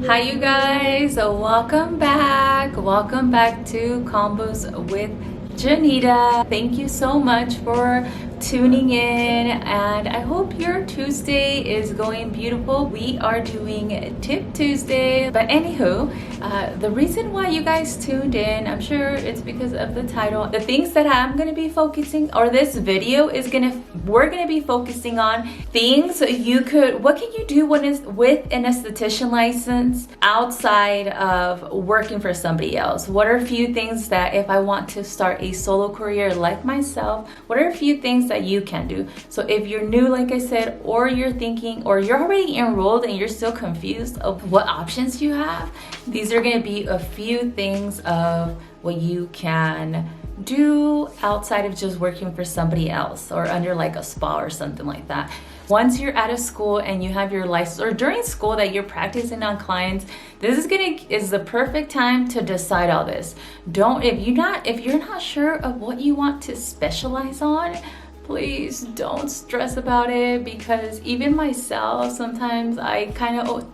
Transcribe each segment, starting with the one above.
Hi you guys, welcome back to Combos with Janita. Thank you so much for tuning in, and I hope your Tuesday is going beautiful. We are doing Tip Tuesday, but anywho, the reason why you guys tuned in, I'm sure it's because of the title. The things that I'm gonna be focusing, or this video is we're gonna be focusing on things what can you do with an esthetician license outside of working for somebody else? What are a few things that if I want to start a solo career like myself, what are a few things that you can do? So if you're new, like I said, or you're thinking, or you're already enrolled and you're still confused of what options you have, these are going to be a few things of what you can do outside of just working for somebody else or under like a spa or something like that. Once you're out of school and you have your license, or during school that you're practicing on clients, this is the perfect time to decide all this. If you're not sure of what you want to specialize on, please don't stress about it, because even myself, sometimes I kind of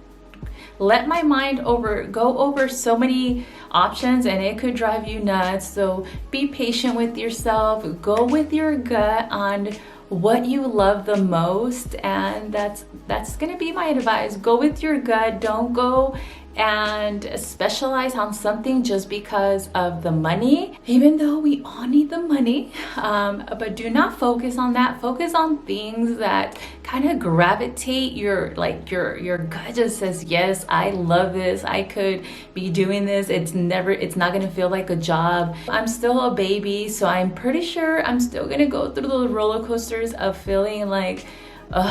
let my mind go over so many options and it could drive you nuts. So be patient with yourself, go with your gut on what you love the most, and that's gonna be my advice. Go with your gut. Don't go and specialize on something just because of the money, even though we all need the money, but do not focus on that. Focus on things that kind of gravitate your gut just says, yes, I love this, I could be doing this. It's not gonna feel like a job. I'm still a baby, so I'm pretty sure I'm still gonna go through the roller coasters of feeling like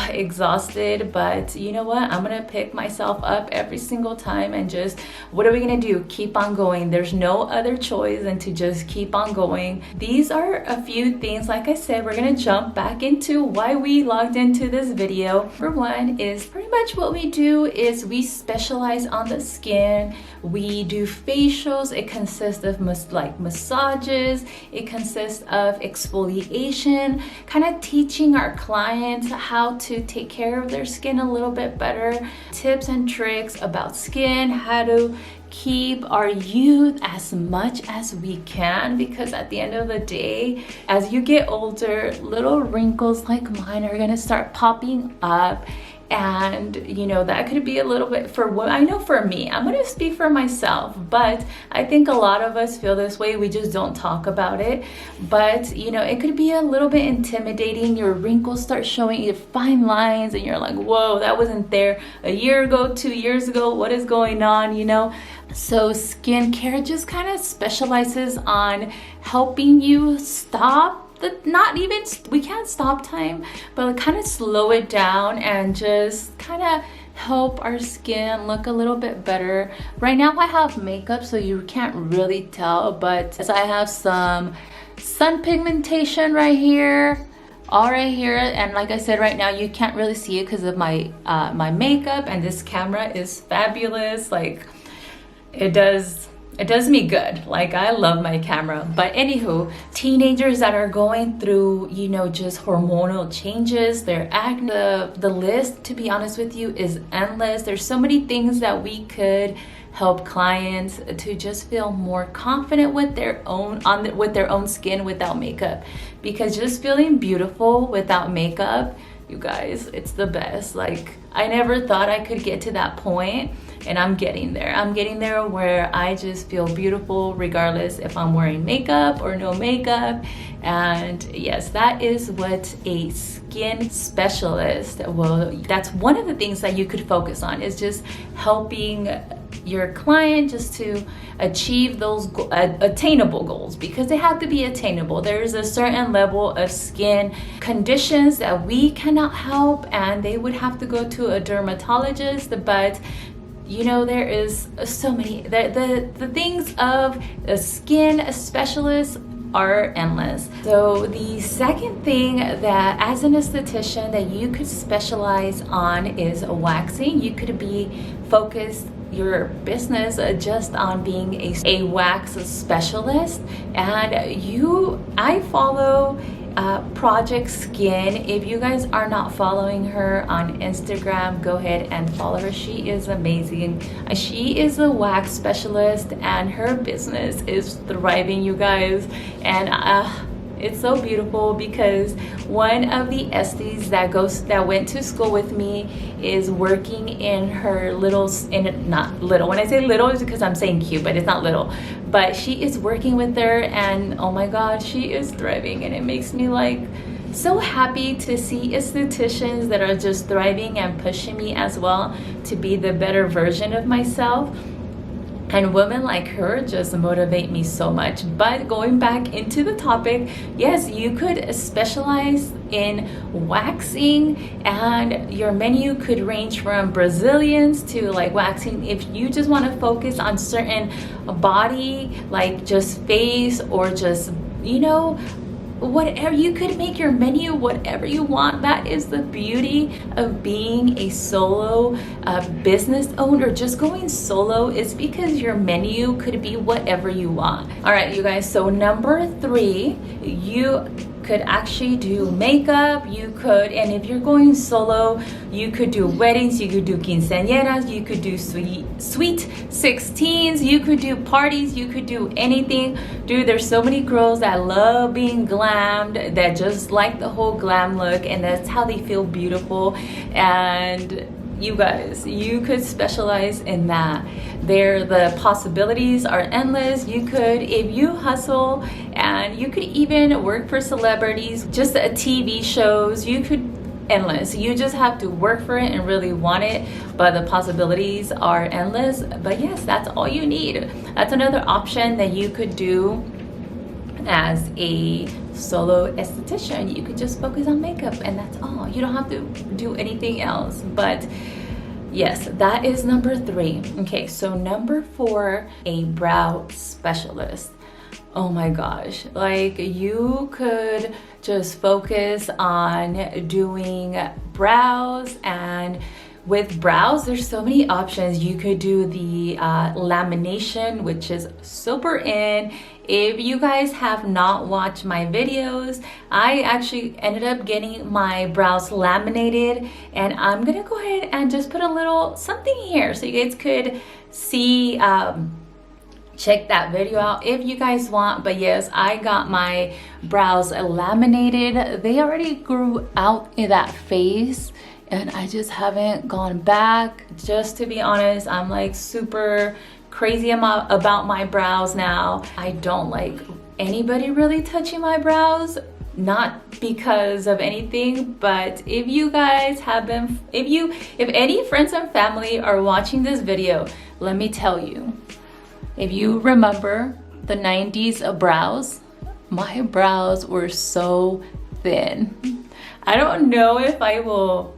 exhausted, but you know what, I'm gonna pick myself up every single time and just, what are we gonna do? Keep on going. There's no other choice than to just keep on going. These are a few things. Like I said, we're gonna jump back into why we logged into this video. For one, is pretty much what we do is we specialize on the skin. We do facials. It consists of massages. It consists of exfoliation, kind of teaching our clients how to take care of their skin a little bit better, tips and tricks about skin, how to keep our youth as much as we can, because at the end of the day, as you get older, little wrinkles like mine are gonna start popping up. And you know, that could be a little bit, for what I know, for me, I'm going to speak for myself, but I think a lot of us feel this way. We just don't talk about it. But you know, it could be a little bit intimidating. Your wrinkles start showing, your fine lines, and you're like, whoa, that wasn't there a year ago, 2 years ago. What is going on, you know? So skincare just kind of specializes on helping you stop, we can't stop time, but kind of slow it down and just kind of help our skin look a little bit better. Right now I have makeup, so you can't really tell, but as I have some sun pigmentation right here, all right here, and like I said, right now you can't really see it because of my makeup, and this camera is fabulous. Like, it does me good. Like, I love my camera. But anywho, teenagers that are going through, you know, just hormonal changes, their acne, the list, to be honest with you, is endless. There's so many things that we could help clients to just feel more confident with their own skin without makeup, because just feeling beautiful without makeup, you guys, it's the best. Like, I never thought I could get to that point, and I'm getting there. I'm getting there where I just feel beautiful regardless if I'm wearing makeup or no makeup. And yes, that is what a skin specialist, well, that's one of the things that you could focus on, is just helping your client just to achieve those attainable goals, because they have to be attainable. There's a certain level of skin conditions that we cannot help, and they would have to go to a dermatologist. But you know, there is so many, the things of a skin specialist are endless. So the second thing that as an esthetician that you could specialize on is waxing. You could be focused your business just on being a wax specialist, and I follow Project Skin. If you guys are not following her on Instagram, go ahead and follow her. She is amazing. She is a wax specialist and her business is thriving, you guys. And it's so beautiful because one of the esties that went to school with me is working in her not little. When I say little, it's because I'm saying cute, but it's not little. But she is working with her, and oh my God, she is thriving, and it makes me like so happy to see estheticians that are just thriving and pushing me as well to be the better version of myself. And women like her just motivate me so much. But going back into the topic, yes, you could specialize in waxing, and your menu could range from Brazilians to like waxing. If you just want to focus on certain body, like just face or just, you know, whatever, you could make your menu whatever you want. That is the beauty of being a solo business owner. Just going solo is because your menu could be whatever you want. All right, you guys, so number 3, you could actually do makeup. You could, and if you're going solo, you could do weddings, you could do quinceañeras, you could do sweet 16s, you could do parties, you could do anything. Dude, there's so many girls that love being glammed, that just like the whole glam look, and that's how they feel beautiful. And you guys, you could specialize in that. The possibilities are endless. You could, if you hustle, and you could even work for celebrities, just TV shows, you could, endless. You just have to work for it and really want it, but the possibilities are endless. But yes, that's all you need. That's another option that you could do as a solo esthetician. You could just focus on makeup and that's all. You don't have to do anything else. But yes, that is number 3. Okay, so number 4, a brow specialist. Oh my gosh, like you could just focus on doing brows, and with brows, there's so many options. You could do the lamination, which is super in. If you guys have not watched my videos, I actually ended up getting my brows laminated, and I'm gonna go ahead and just put a little something here so you guys could see, check that video out if you guys want. But yes, I got my brows laminated. They already grew out in that face, and I just haven't gone back. Just to be honest, I'm like super crazy about my brows now. I don't like anybody really touching my brows, not because of anything, but if you guys have been, if any friends and family are watching this video, let me tell you, if you remember the 90s brows, my brows were so thin. I don't know if I will,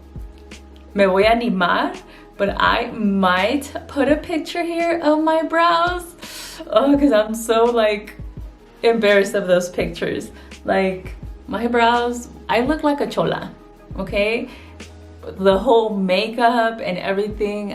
me voy a animar, but I might put a picture here of my brows. Oh, because I'm so like embarrassed of those pictures. Like my brows, I look like a chola, okay? The whole makeup and everything,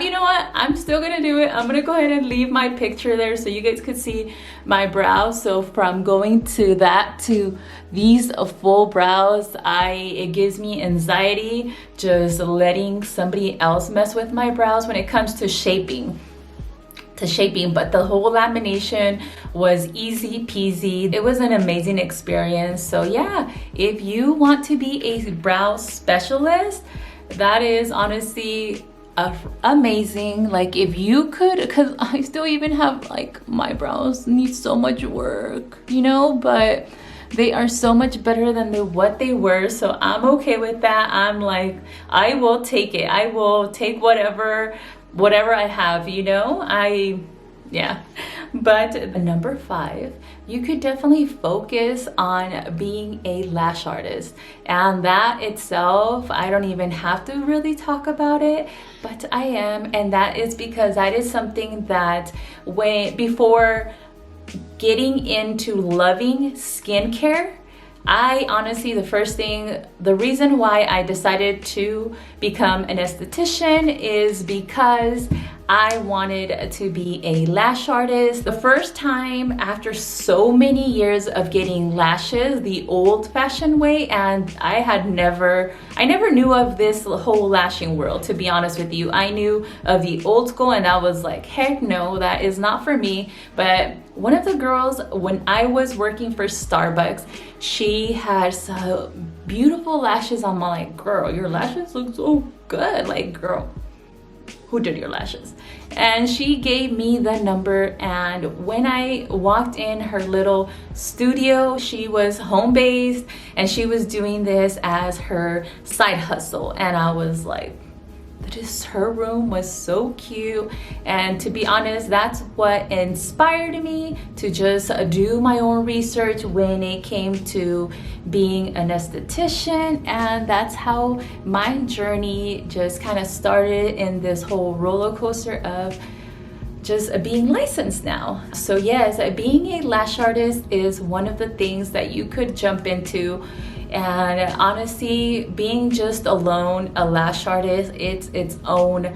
you know what? I'm still gonna do it. I'm gonna go ahead and leave my picture there so you guys could see my brows. So from going to that to these full brows, it gives me anxiety just letting somebody else mess with my brows when it comes to shaping. But the whole lamination was easy peasy. It was an amazing experience. So yeah, if you want to be a brow specialist, that is honestly amazing. Like if you could, because I still even have like my brows need so much work, you know, but they are so much better than what they were. So I'm okay with that. I'm like, I will take it. I will take whatever I have, you know. Yeah. But number 5, you could definitely focus on being a lash artist, and that itself, I don't even have to really talk about it, but I am. And that is because that is something that before getting into loving skincare, I honestly, the reason why I decided to become an esthetician is because I wanted to be a lash artist. The first time after so many years of getting lashes the old-fashioned way, and I never knew of this whole lashing world, to be honest with you. I knew of the old school and I was like, heck no, that is not for me. But one of the girls, when I was working for Starbucks, she had some beautiful lashes. I'm like, girl, your lashes look so good. Like, girl, who did your lashes? And she gave me the number, and when I walked in her little studio, she was home-based and she was doing this as her side hustle, and I was like, her room was so cute. And to be honest, that's what inspired me to just do my own research when it came to being an esthetician. And that's how my journey just kind of started in this whole roller coaster of just being licensed now. So yes, being a lash artist is one of the things that you could jump into. And honestly, being just alone a lash artist, it's its own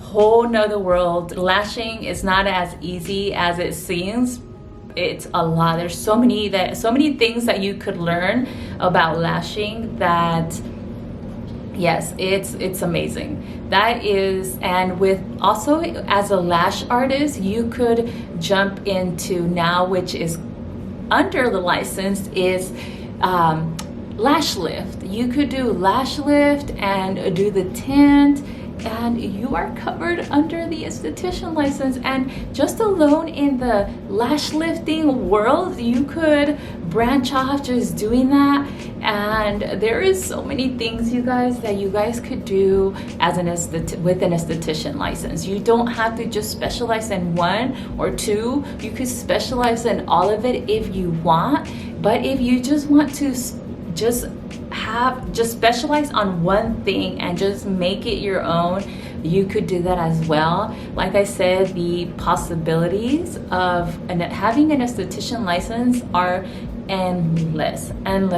whole nother world. Lashing is not as easy as it seems. It's a lot. There's so many things that you could learn about lashing that, yes, it's amazing. That is, and with also as a lash artist, you could jump into now, which is under the license, is lash lift. You could do lash lift and do the tint, and you are covered under the esthetician license. And just alone in the lash lifting world, you could branch off just doing that. And there is so many things, you guys, that you guys could do as with an esthetician license. You don't have to just specialize in one or two. You could specialize in all of it if you want. But if you just want to just specialize on one thing and just make it your own, you could do that as well. Like I said, the possibilities of having an esthetician license are endless. And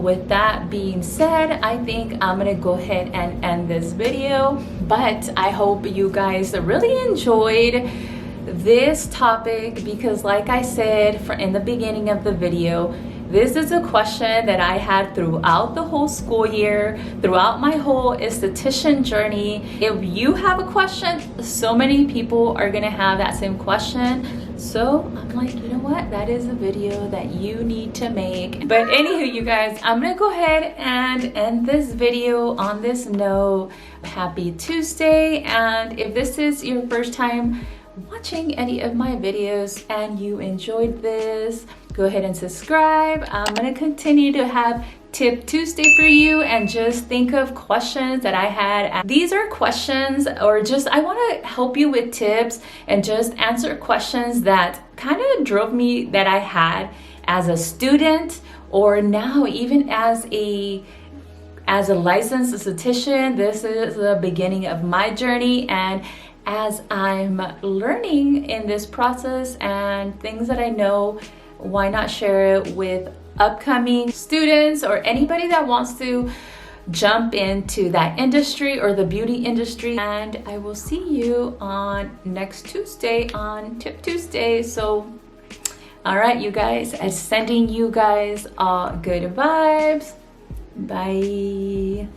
with that being said, I think I'm gonna go ahead and end this video. But I hope you guys really enjoyed this topic, because like I said in the beginning of the video, this is a question that I had throughout the whole school year, throughout my whole esthetician journey. If you have a question, so many people are gonna have that same question. So I'm like, you know what? That is a video that you need to make. But anywho, you guys, I'm gonna go ahead and end this video on this note. Happy Tuesday. And if this is your first time watching any of my videos and you enjoyed this, go ahead and subscribe. I'm gonna continue to have Tip Tuesday for you, and just think of questions that I had. These are questions, or just I want to help you with tips and just answer questions that kind of drove me, that I had as a student, or now even as a licensed esthetician. This is the beginning of my journey, and as I'm learning in this process and things that I know, why not share it with upcoming students or anybody that wants to jump into that industry or the beauty industry. And I will see you on next Tuesday on Tip Tuesday. So, all right, you guys, I'm sending you guys all good vibes. Bye.